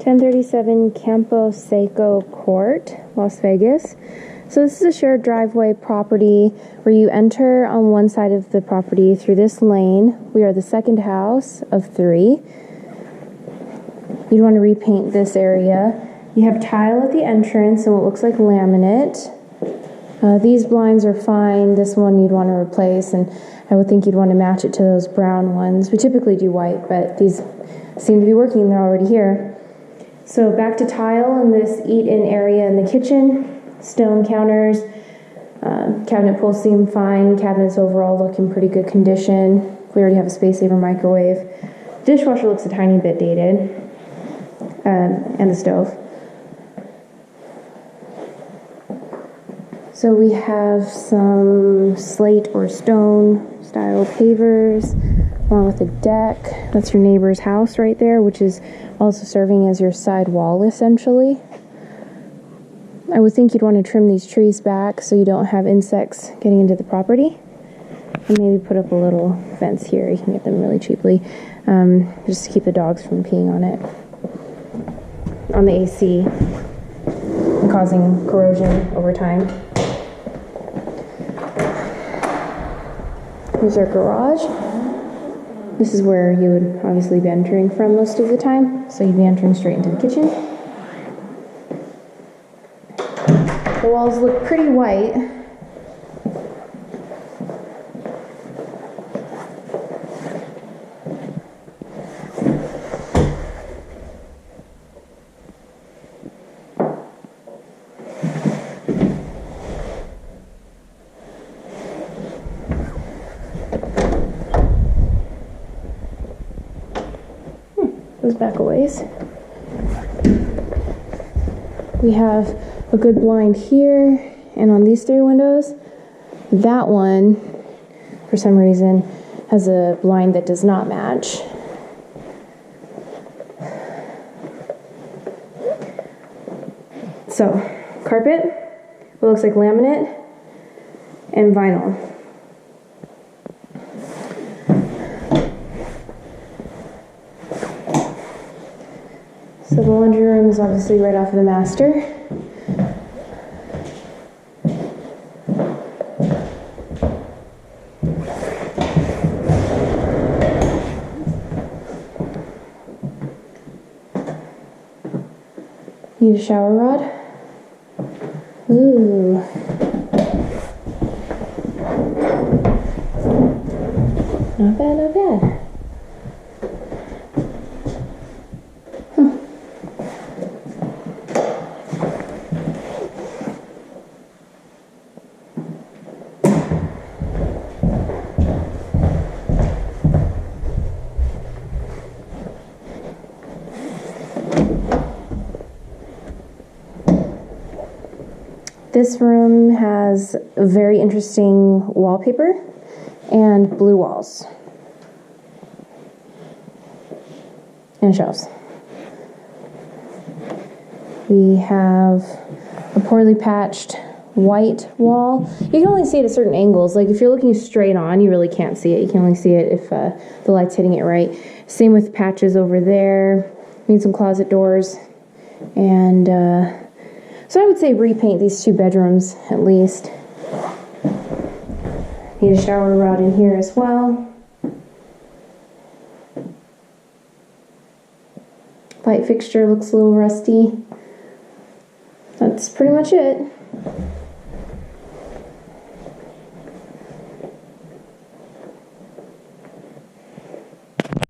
1037 Campo Seco Court, Las Vegas. So this is a shared driveway property where you enter on one side of the property through this lane. We are the second house of 3. You'd want to repaint this area. You have tile at the entrance and what looks like laminate. These blinds are fine. This one you'd want to replace, and I would think you'd want to match it to those brown ones. We typically do white, but these seem to be working. They're already here. So back to tile in this eat-in area in the kitchen. Stone counters. Cabinet pulls seem fine. Cabinets overall look in pretty good condition. We already have a space saver microwave. Dishwasher looks a tiny bit dated. And the stove. So we have some slate or stone style pavers along with a deck. That's your neighbor's house right there, which is also serving as your side wall essentially. I would think you'd want to trim these trees back so you don't have insects getting into the property. And maybe put up a little fence here. You can get them really cheaply, just to keep the dogs from peeing on it, on the AC, and causing corrosion over time. Here's our garage. This is where you would obviously be entering from most of the time, so you'd be entering straight into the kitchen. The walls look pretty white. Goes back a ways. We have a good blind here, and on these 3 windows, that one, for some reason, has a blind that does not match. So, carpet, what looks like laminate, and vinyl. So the laundry room is obviously right off of the master. Need a shower rod. Ooh. Not bad, not bad. This room has a very interesting wallpaper and blue walls and shelves. We have a poorly patched white wall. You can only see it at certain angles. Like if you're looking straight on, you really can't see it. You can only see it if the light's hitting it right. Same with patches over there. We need some closet doors. And so I would say repaint these 2 bedrooms at least. Need a shower rod in here as well. Light fixture looks a little rusty. That's pretty much it.